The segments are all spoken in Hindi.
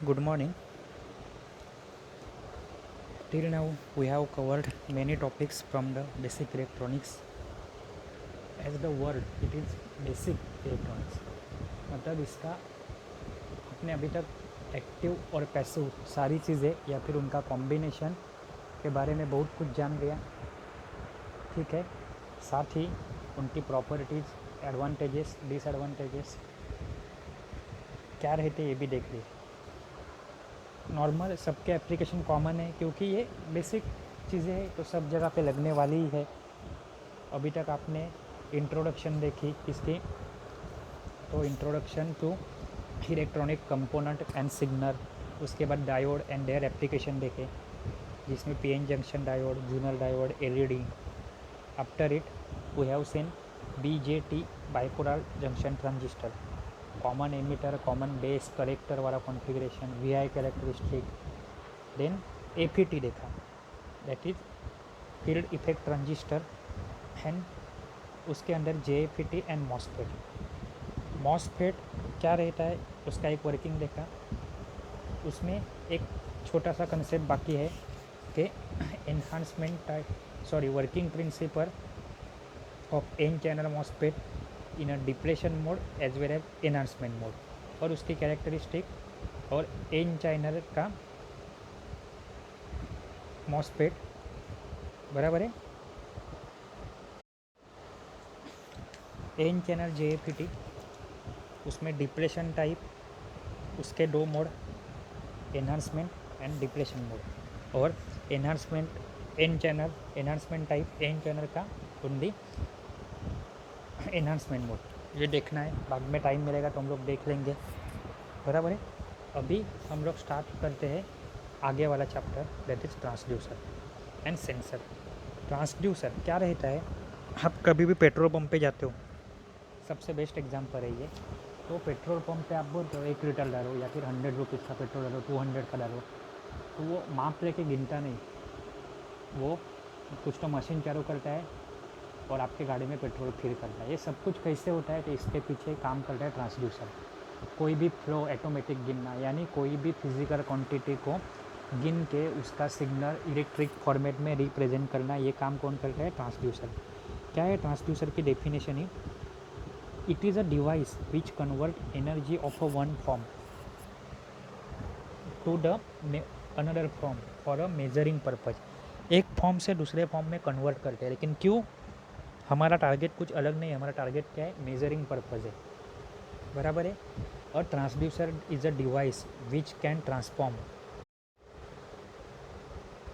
Good morning. Till now, we have covered many topics from the basic electronics. As the word, it is basic electronics. मतलब इसका आपने अभी तक एक्टिव और पैसिव सारी चीज़ें या फिर उनका कॉम्बिनेशन के बारे में बहुत कुछ जान लिया। ठीक है, साथ ही उनकी प्रॉपर्टीज़, एडवांटेजेस, डिसएडवांटेजेस क्या रहते ये भी देख लिए। नॉर्मल सबके एप्लीकेशन कॉमन है क्योंकि ये बेसिक चीज़ें हैं तो सब जगह पे लगने वाली ही है। अभी तक आपने इंट्रोडक्शन देखी इसकी, तो introduction to electronic component and signal, उसके बाद डायोड एंड देयर एप्लीकेशन देखे जिसमें PN junction diode, zener diode, LED. After it we have seen BJT bipolar junction transistor, common emitter, common base, collector वाला configuration, VI characteristic. Then APT देखा, that is field effect transistor, and उसके अंदर जेएफईटी एंड मॉसफेट क्या रहता है उसका एक वर्किंग देखा। उसमें एक छोटा सा कंसेप्ट बाकी है कि working principle of N channel MOSFET in a depletion mode as well as enhancement mode, और उसकी कैरेक्टरिस्टिक और एन चैनल का मॉसफेट बराबर है। एन चैनल जेएफईटी, उसमें डिप्लेशन टाइप, उसके दो mode, enhancement and depletion mode, और enhancement N channel enhancement type N channel का ओनली एनहांसमेंट मोड। ये देखना है, बाद में टाइम मिलेगा तो हम लोग देख लेंगे, बराबर है। अभी हम लोग स्टार्ट करते हैं आगे वाला chapter, that is transducer and sensor. Transducer क्या रहता है, आप कभी भी पेट्रोल पंप पे जाते हो, सबसे बेस्ट एग्जांपल है ये। तो पेट्रोल पंप पे आप बोलते हो 1 लीटर डालो या फिर 100 रुपीज़ का पेट्रोल डालो, 200 का डालो, तो वो माप लेके गिनता नहीं, वो कुछ तो मशीन चालू करता है और आपके गाड़ी में पेट्रोल फिल करता है। ये सब कुछ कैसे होता है, तो इसके पीछे काम करता है ट्रांसड्यूसर। कोई भी फ्लो ऑटोमेटिक गिनना, यानी कोई भी फिजिकल क्वांटिटी को गिन के उसका सिग्नल इलेक्ट्रिक फॉर्मेट में रिप्रेजेंट करना, ये काम कौन करता है, ट्रांसड्यूसर। क्या है ट्रांसड्यूसर की डेफिनेशन ही, it is a device which convert energy of a one form to the another form for a measuring purpose. एक फॉर्म से दूसरे फॉर्म में कन्वर्ट करते हैं, लेकिन क्यों, हमारा टारगेट कुछ अलग नहीं है, हमारा टारगेट क्या है, मेजरिंग पर्पज़ है, बराबर है। और transducer is a device which can transform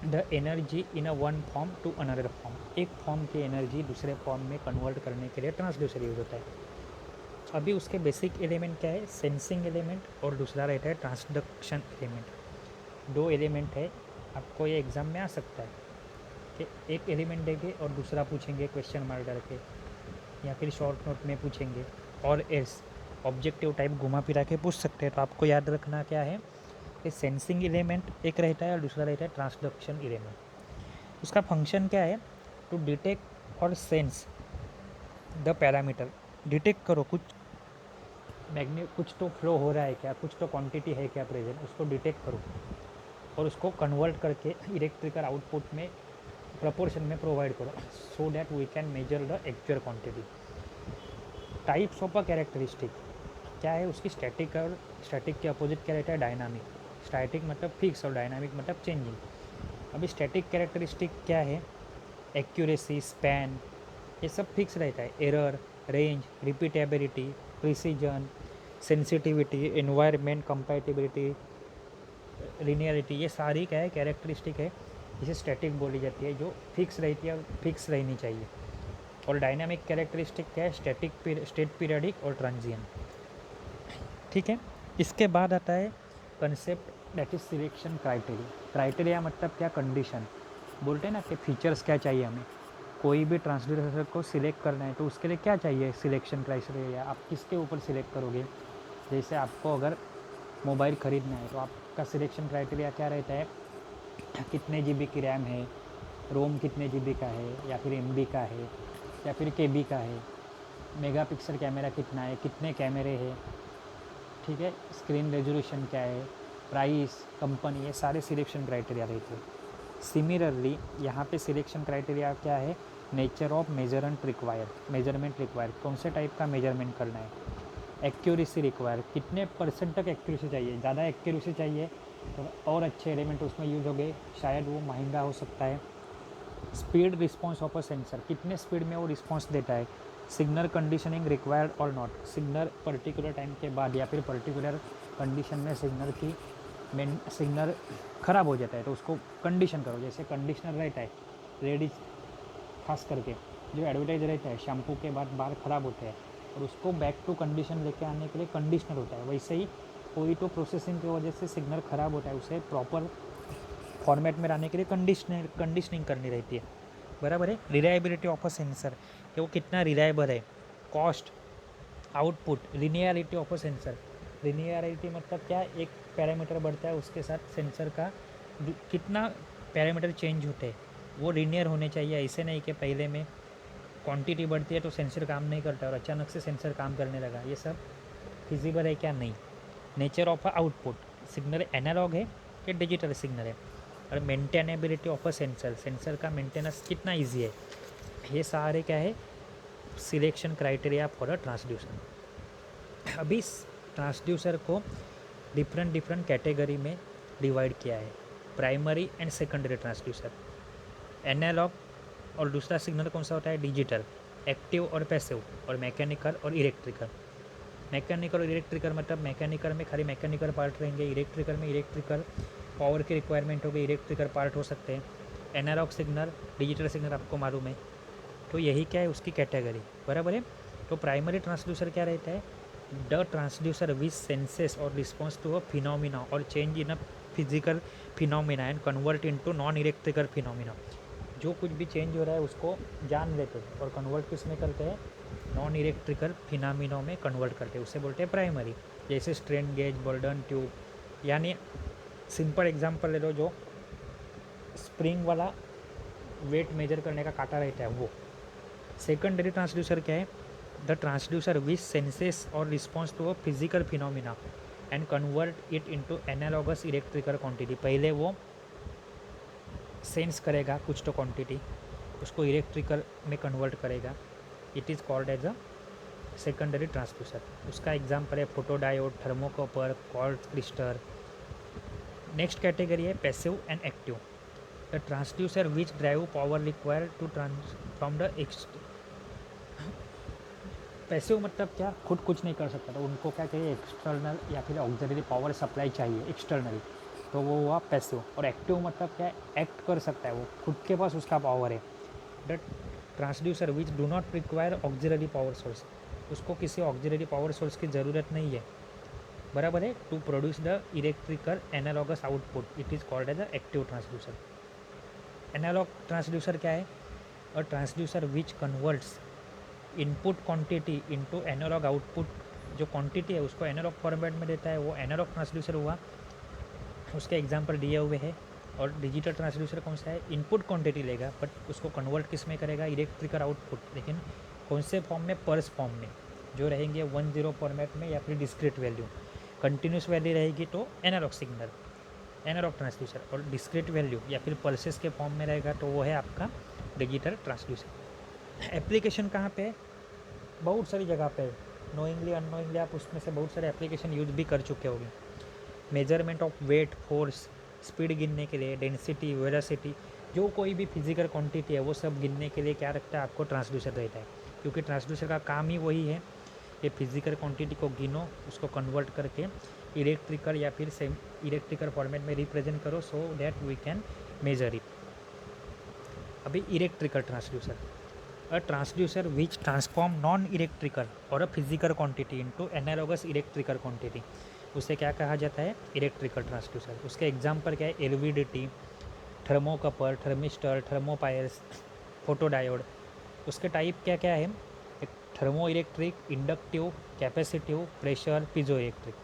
the energy in a one form to another form. एक फॉर्म की एनर्जी दूसरे फॉर्म में कन्वर्ट करने के लिए ट्रांसड्यूसर यूज होता है। अभी उसके बेसिक एलिमेंट क्या है, सेंसिंग एलिमेंट और दूसरा रहता है ट्रांसडक्शन एलिमेंट। दो एलिमेंट है, आपको ये एग्ज़ाम में आ सकता है कि एक एलिमेंट देंगे और दूसरा पूछेंगे क्वेश्चन मार्क डाल के, या फिर शॉर्ट नोट में पूछेंगे, और एल्स ऑब्जेक्टिव टाइप घुमा फिरा के पूछ सकते हैं। तो आपको याद रखना क्या है कि सेंसिंग एलिमेंट एक रहता है और दूसरा रहता है ट्रांसडक्शन एलिमेंट। उसका फंक्शन क्या है, टू डिटेक्ट और सेंस द पैरामीटर। डिटेक्ट करो कुछ तो फ्लो हो रहा है क्या, कुछ तो क्वांटिटी है क्या प्रेजेंट, उसको डिटेक्ट करो और उसको कन्वर्ट करके इलेक्ट्रिकल आउटपुट में प्रपोर्शन में प्रोवाइड करो, so that we can measure the actual quantity. Types of a characteristic क्या है उसकी, स्टैटिक, और स्टैटिक के अपोजिट क्या रहता है, डायनामिक। स्टैटिक मतलब फिक्स और डायनामिक मतलब चेंजिंग। अभी स्टैटिक कैरेक्टरिस्टिक क्या है, एक्यूरेसी, स्पैन, ये सब फिक्स रहता है। Error, range, repeatability, precision, sensitivity, environment compatibility, linearity, ये सारी क्या है, कैरेक्टरिस्टिक है जिसे स्टैटिक बोली जाती है, जो फिक्स रहती है और फिक्स रहनी चाहिए। और डायनामिक कैरेक्टरिस्टिक क्या है, स्टेट पीरियडिक और ट्रांजिएंट। ठीक है, इसके बाद आता है concept, that is selection criteria. Criteria मतलब क्या, कंडीशन। बोलते हैं ना कि फीचर्स क्या चाहिए हमें, कोई भी ट्रांसड्यूसर को सिलेक्ट करना है तो उसके लिए क्या चाहिए, सिलेक्शन क्राइटेरिया। आप किसके ऊपर सिलेक्ट करोगे, जैसे आपको अगर मोबाइल ख़रीदना है तो आपका सिलेक्शन क्राइटेरिया क्या रहता है, कितने जीबी की रैम है, रोम कितने जीबी का है, या फिर एमबी का है, या फिर केबी का है, मेगापिक्सल कैमरा कितना है, कितने कैमरे हैं, ठीक है, स्क्रीन रेजोल्यूशन क्या है, प्राइस, कंपनी, ये सारे सिलेक्शन क्राइटेरिया रहते हैं। सिमिलरली यहाँ पे सिलेक्शन क्राइटेरिया क्या है, नेचर ऑफ मेजरमेंट रिक्वायर, कौन से टाइप का मेजरमेंट करना है, एक्यूरेसी रिक्वायर, कितने परसेंट तक एक्यूरेसी चाहिए, ज़्यादा एक्यूरेसी चाहिए तो और अच्छे एलिमेंट उसमें यूज़ हो गए, शायद वो महंगा हो सकता है। Speed response of a sensor, कितने स्पीड में वो रिस्पॉन्स देता है, सिग्नल कंडीशनिंग रिक्वायर्ड और नॉट, सिग्नल पर्टिकुलर टाइम के बाद या फिर पर्टिकुलर कंडीशन में सिग्नल ख़राब हो जाता है तो उसको कंडीशन करो, जैसे कंडीशनर रहता है लेडीज खास करके जो एडवर्टाइज रहता है शैम्पू के बाद बाल ख़राब होते हैं और उसको बैक टू कंडीशन लेके आने के लिए कंडीशनर होता है, वैसे ही कोई तो प्रोसेसिंग की वजह से सिग्नल ख़राब होता है, उसे प्रॉपर फॉर्मेट में लाने के लिए कंडीशनिंग करनी रहती है, बराबर है। रिलायबिलिटी ऑफ अ सेंसर, कि वो कितना रिलायबल है, cost, output, linearity of a sensor, linearity मतलब क्या, एक पैरामीटर बढ़ता है उसके साथ सेंसर का कितना पैरामीटर चेंज होते हैं, वो लिनियर होने चाहिए, ऐसे नहीं कि पहले में क्वांटिटी बढ़ती है तो सेंसर काम नहीं करता और अचानक से सेंसर काम करने लगा, ये सब फिजिबल है क्या, नहीं। Nature of a output, signal analog है कि डिजिटल सिग्नल है, और मेंटेनेबिलिटी ऑफ अ सेंसर का मेंटेनेंस कितना ईजी है, ये सारे क्या है selection criteria for a transducer. अभी ट्रांसड्यूसर को डिफरेंट कैटेगरी में डिवाइड किया है, primary and secondary transducer, analog और दूसरा सिग्नल कौन सा होता है, डिजिटल, एक्टिव और पैसिव, और मैकेनिकल और इलेक्ट्रिकल। मैकेनिकल और इलेक्ट्रिकल मतलब मैकेनिकल में खाली मैकेनिकल पार्ट रहेंगे, इलेक्ट्रिकल में इलेक्ट्रिकल पावर की रिक्वायरमेंट होगी, इलेक्ट्रिकल पार्ट हो सकते हैं। एनालॉग सिग्नल, डिजिटल सिग्नल आपको मालूम है, तो यही क्या है उसकी कैटेगरी, बराबर है। तो प्राइमरी ट्रांसड्यूसर क्या रहता है, द ट्रांसड्यूसर विच सेंसेस और रिस्पॉन्स टू अ फिनोमिना और change in a physical phenomena and convert into non electrical phenomena, जो कुछ भी चेंज हो रहा है उसको जान लेते हैं और कन्वर्ट किस में करते हैं, नॉन इलेक्ट्रिकल फिनोमिना में कन्वर्ट करते हैं, उसे बोलते हैं प्राइमरी। जैसे स्ट्रेन गेज, बोल्डन ट्यूब, यानी सिंपल एग्जांपल ले लो, जो स्प्रिंग वाला वेट मेजर करने का कांटा रहता है वो। सेकेंडरी ट्रांसड्यूसर क्या है, द ट्रांसड्यूसर विच सेंसेस और response to a physical phenomena and convert it into analogous electrical quantity, पहले वो सेंस करेगा कुछ तो क्वांटिटी, उसको इलेक्ट्रिकल में कन्वर्ट करेगा, it is called as a secondary transducer. उसका एग्जांपल है photodiode, thermocouple, quartz crystal. Next category है passive and active, the transducer which drive power required to from the passive मतलब क्या, खुद कुछ नहीं कर सकता तो उनको क्या चाहिए, एक्सटर्नल या फिर ऑक्सिलरी पावर सप्लाई चाहिए एक्सटर्नली, तो वो हुआ पैसिव। और एक्टिव मतलब क्या, एक्ट कर सकता है, वो खुद के पास उसका पावर है। The transducer which do not require auxiliary power source, उसको किसी ऑक्सिलरी पावर सोर्स की ज़रूरत नहीं है, बराबर है, to produce the electrical analogous output, it is called as a active transducer. Analog transducer क्या है, और transducer which converts input quantity into analog output, जो क्वांटिटी है उसको एनालॉग फॉर्मेट में देता है, वो एनालॉग ट्रांसड्यूसर हुआ, उसके एग्जांपल दिए हुए हैं। और डिजिटल ट्रांसड्यूसर कौन सा है, इनपुट क्वांटिटी लेगा बट उसको कन्वर्ट किस में करेगा, इलेक्ट्रिकल आउटपुट, लेकिन कौन से फॉर्म में, पर्स फॉर्म में, जो रहेंगे 1-0 फॉर्मेट में या फिर डिस्क्रीट वैल्यू। कंटिन्यूस वैल्यू रहेगी तो एनालॉग सिग्नल, एनालॉग ट्रांसड्यूसर, और डिस्क्रीट वैल्यू या फिर पल्सेस के फॉर्म में रहेगा तो वो है आपका डिजिटल ट्रांसड्यूसर। एप्लीकेशन कहाँ पे है, बहुत सारी जगह पे, नोइंगली अननोइंगली आप उसमें से बहुत सारे एप्लीकेशन यूज़ भी कर चुके होंगे। Measurement of weight, force, speed गिनने के लिए, डेंसिटी, वेलोसिटी, जो कोई भी फिजिकल क्वांटिटी है वो सब गिनने के लिए क्या रखता है, आपको ट्रांसड्यूसर रहता है, क्योंकि ट्रांसड्यूसर का काम ही वही है कि फिजिकल क्वांटिटी को गिनो, उसको कन्वर्ट करके इलेक्ट्रिकल या फिर सेम इलेक्ट्रिकल फॉर्मेट में रिप्रेजेंट करो, so that we can measure it. अभी electrical transducer, a transducer which transform non-electrical और a physical quantity into analogous electrical quantity, उसे क्या कहा जाता है, इलेक्ट्रिकल ट्रांसड्यूसर। उसके एग्जांपल क्या है, एलवीडीटी, थर्मोकपल, थर्मिस्टर, थर्मोपायर्स, फोटोडायोड। उसके टाइप क्या क्या है, एक thermo electric, inductive, capacitive, pressure, piezo electric.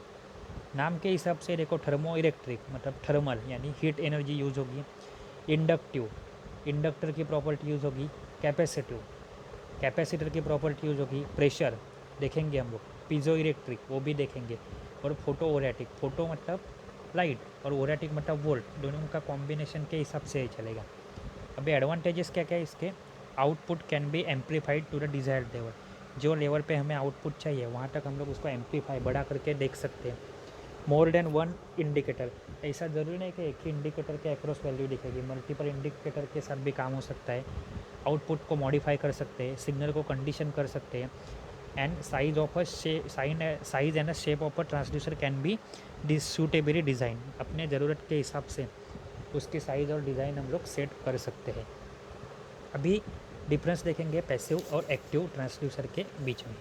नाम के हिसाब से देखो, थर्मो इलेक्ट्रिक मतलब थर्मल यानी हीट एनर्जी यूज़ होगी, इंडक्टिव इंडक्टर की प्रॉपर्टी यूज़ होगी, कैपेसिटिव कैपेसिटर की प्रॉपर्टी यूज होगी, प्रेशर देखेंगे हम लोग, पीजो इलेक्ट्रिक वो भी देखेंगे, और फोटो ओरेटिक, फोटो मतलब लाइट, और वोलेटिक मतलब वोल्ट, दोनों का कॉम्बिनेशन के हिसाब से ही चलेगा। अभी एडवांटेजेस क्या क्या है इसके, output can be amplified to the desired level, जो लेवल पे हमें आउटपुट चाहिए वहाँ तक हम लोग उसको एम्पलीफाई बढ़ा करके देख सकते हैं। मोर देन वन इंडिकेटर, ऐसा ज़रूरी नहीं कि एक ही इंडिकेटर के अक्रॉस वैल्यू दिखेगी, मल्टीपल इंडिकेटर के साथ भी काम हो सकता है। आउटपुट को मॉडिफाई कर सकते हैं, सिग्नल को कंडीशन कर सकते हैं। And size of a size and shape of a transducer can be suitably design, अपने ज़रूरत के हिसाब से उसकी साइज़ और डिज़ाइन हम लोग सेट कर सकते हैं। अभी डिफरेंस देखेंगे पैसिव और एक्टिव ट्रांसड्यूसर के बीच में।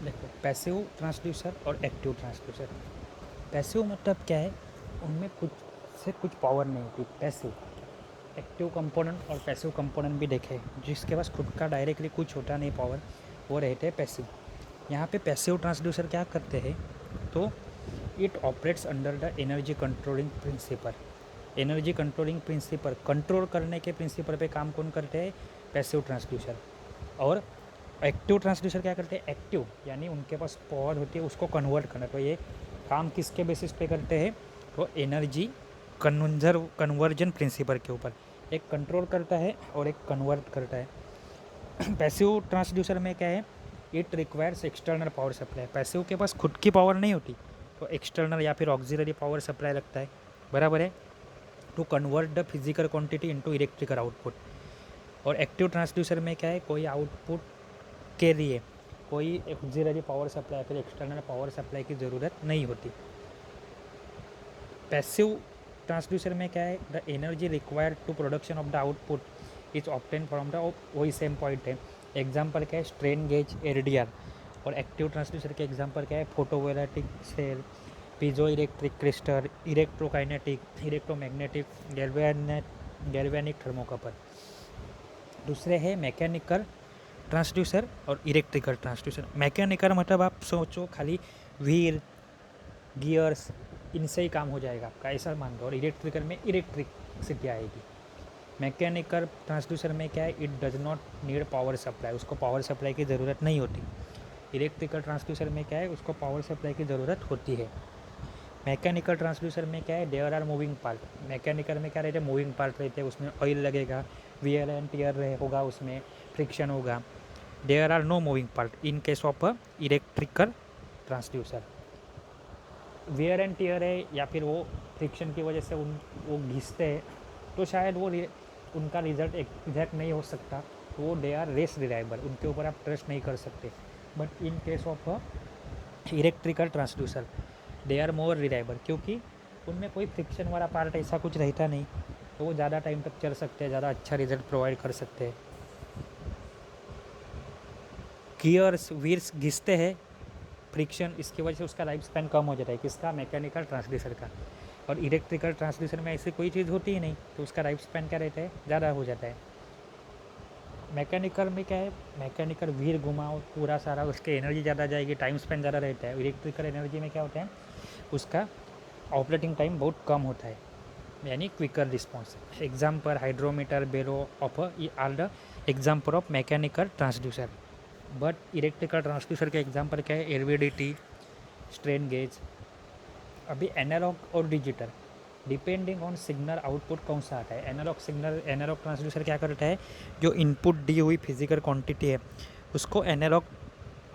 देखो पैसिव ट्रांसड्यूसर और एक्टिव ट्रांसड्यूसर, पैसिव मतलब क्या है, उनमें कुछ से कुछ पावर नहीं होती पैसिव। एक्टिव कंपोनेंट और पैसिव कंपोनेंट भी देखे, जिसके पास खुद का डायरेक्टली कुछ होता नहीं पावर, वो रहते हैं पैसिव। यहाँ पे पैसिव ट्रांसड्यूसर क्या करते हैं, तो it operates under the energy controlling principle. Energy controlling principle, control करने के प्रिंसिपल पे काम कौन करते हैं, पैसिव ट्रांसड्यूसर। और एक्टिव ट्रांसड्यूसर क्या करते हैं, एक्टिव यानी उनके पास पावर होती है उसको कन्वर्ट करना। तो ये काम किसके बेसिस पे करते हैं, तो एनर्जी कन्वर्जन प्रिंसिपल के ऊपर, एक कंट्रोल करता है और एक कन्वर्ट करता है। पैसिव ट्रांसड्यूसर में क्या है, it requires external power supply. Passive के पास खुद की पावर नहीं होती, तो एक्सटर्नल या फिर ऑक्सिलरी पावर सप्लाई लगता है, बराबर है, to convert the physical quantity into electrical output. और एक्टिव ट्रांसड्यूसर में क्या है, कोई आउटपुट के लिए कोई ऑक्सिलरी पावर सप्लाई फिर एक्सटर्नल पावर सप्लाई की ज़रूरत नहीं होती। पैसिव ट्रांसड्यूसर में क्या है, the energy required to production of the output is obtain from the, वही सेम पॉइंट है। एग्जाम्पल क्या है, स्ट्रेन गेज, एलडीआर। और एक्टिव ट्रांसड्यूसर के एग्जाम्पल क्या है, photovoltaic cell, piezo electric crystal, electrokinetic, electromagnetic, galvanic thermocouple. दूसरे है मैकेनिकल ट्रांसड्यूसर और इलेक्ट्रिकल ट्रांसड्यूसर। मैकेनिकल मतलब आप सोचो खाली व्हील, गियर्स, इनसे ही काम हो जाएगा आपका, ऐसा मान लो। और इलेक्ट्रिकल में इलेक्ट्रिसिटी आएगी। मैकेनिकल ट्रांसड्यूसर में क्या है, it does not need power supply, उसको पावर सप्लाई की ज़रूरत नहीं होती। इलेक्ट्रिकल ट्रांसड्यूसर में क्या है, उसको पावर सप्लाई की ज़रूरत होती है। मैकेनिकल ट्रांसड्यूसर में क्या है, there are moving part. Mechanical में क्या रहते हैं, मूविंग पार्ट रहते हैं, उसमें ऑयल लगेगा, वीयर एंड टीयर होगा, उसमें फ्रिक्शन होगा। There are no moving part in case of a electrical transducer. Wear and tear है या फिर वो फ्रिक्शन की वजह से वो घिसते हैं, तो शायद वो उनका रिजल्ट एग्जैक्ट नहीं हो सकता, तो वो दे आर लेस रिलायबल, उनके ऊपर आप ट्रस्ट नहीं कर सकते। But in case of electrical transducer they are more reliable, क्योंकि उनमें कोई फ्रिक्शन वाला पार्ट ऐसा कुछ रहता नहीं, तो वो ज़्यादा टाइम तक चल सकते हैं, ज़्यादा अच्छा रिजल्ट प्रोवाइड कर सकते हैं। गियर्स व्हील्स घिसते हैं, फ्रिक्शन, इसकी वजह से उसका लाइफ स्पैन कम हो जाता है, किसका, मैकेनिकल ट्रांसड्यूसर का। और इलेक्ट्रिकल ट्रांसड्यूसर में ऐसी कोई चीज़ होती ही नहीं, तो उसका लाइफ स्पैन क्या रहता है, ज़्यादा हो जाता है। मैकेनिकल में क्या है, मैकेनिकल व्हील घुमाओ पूरा सारा, उसके एनर्जी ज़्यादा जाएगी, टाइम स्पेंड ज़्यादा रहता है। इलेक्ट्रिकल एनर्जी में क्या होता है, उसका ऑपरेटिंग टाइम बहुत कम होता है, यानी quicker response. Example hydrometer, bellow of are the example of mechanical transducer. But electrical transducer के एग्जाम्पल क्या है, एलवीडीटी, स्ट्रेन गेज। अभी एनालॉग और digital, depending on signal output कौन सा आता है। एनालॉग सिग्नल, एनालॉग ट्रांसड्यूसर क्या करता है, जो इनपुट दी हुई फिजिकल क्वांटिटी है उसको एनालॉग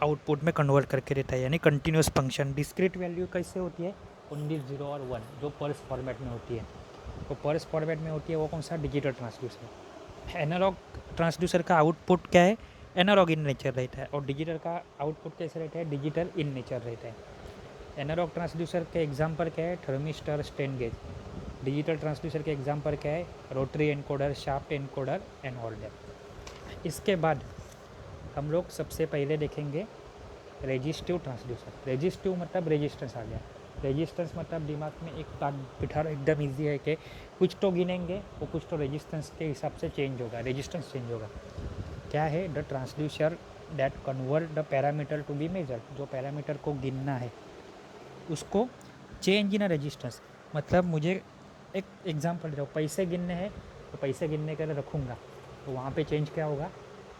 आउटपुट में कन्वर्ट करके देता है, यानी कंटिन्यूस फंक्शन। डिस्क्रीट वैल्यू कैसे होती है, ओनली 0 और 1, जो पर्स फॉर्मेट में होती है। तो पर्स फॉर्मेट में होती है वो कौन सा, डिजिटल ट्रांसड्यूसर। एनालॉग ट्रांसड्यूसर का आउटपुट क्या है, एनालॉग इन नेचर रहता है, और डिजिटल का आउटपुट कैसे रहता है, डिजिटल इन नेचर रहता है। एनालॉग ट्रांसड्यूसर के एग्जाम्पल क्या है, thermistor, strain gauge. Digital transducer के एग्जाम्पल क्या है, rotary encoder, shaft encoder and all that. इसके बाद हम लोग सबसे पहले देखेंगे रेजिस्टिव ट्रांसड्यूसर। रेजिस्टिव मतलब रेजिस्टेंस आ गया। रेजिस्टेंस मतलब दिमाग में एक बात बिठा रहा, एकदम ईजी है कि कुछ तो गिनेंगे वो कुछ तो रेजिस्टेंस के हिसाब से चेंज होगा, रेजिस्टेंस चेंज होगा। क्या है, the transducer that convert the parameter to be measured, जो पैरामीटर को गिनना है उसको चेंज इन रेजिस्टेंस। मतलब मुझे एक एग्जांपल दे रहा हूँ, पैसे गिनने हैं तो पैसे गिनने के लिए रखूँगा, तो वहाँ पे चेंज क्या होगा,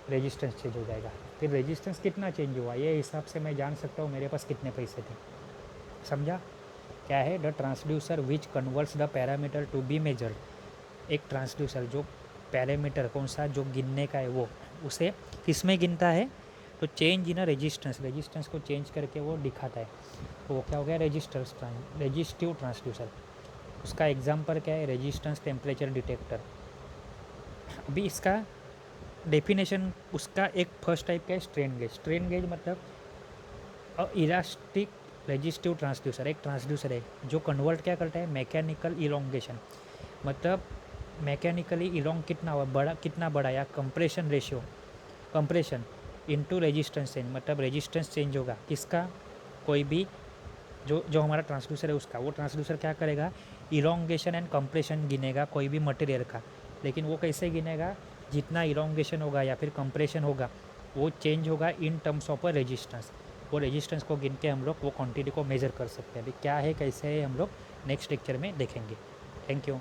रेजिस्टेंस चेंज हो जाएगा। फिर रेजिस्टेंस कितना चेंज हुआ ये हिसाब से मैं जान सकता हूँ मेरे पास कितने पैसे थे। समझा? क्या है? The transducer which converts the parameter to be measured. एक ट्रांसड्यूसर जो पैरामीटर कौन सा जो गिनने का है वो उसे किस में गिनता है? तो change in a resistance, resistance को चेंज करके वो दिखाता है। तो वो क्या हो गया? Resistive transducer. उसका एग्जाम्पल क्या है? Resistance temperature detector. अभी इसका डेफिनेशन उसका एक फर्स्ट टाइप का है स्ट्रेन गेज। स्ट्रेन गेज मतलब इलास्टिक रेजिस्टिव ट्रांसड्यूसर। एक ट्रांसड्यूसर है जो कन्वर्ट क्या करता है? मैकेनिकल इलोंगेशन, मतलब मैकेनिकली इलोंग कितना हुआ, बड़ा कितना बड़ा, या compression ratio, compression into resistance change, मतलब रेजिस्टेंस चेंज होगा किसका? कोई भी जो हमारा ट्रांसड्यूसर है उसका। वो ट्रांसड्यूसर क्या करेगा? इलोंगेशन एंड कंप्रेशन गिनेगा कोई भी मटेरियल का। लेकिन वो कैसे गिनेगा? जितना इलोंगेशन होगा या फिर कंप्रेशन होगा वो चेंज होगा in terms of a resistance. वो रेजिस्टेंस को गिन के हम लोग वो क्वांटिटी को मेज़र कर सकते हैं। अभी क्या है कैसे है हम लोग नेक्स्ट लेक्चर में देखेंगे। Thank you.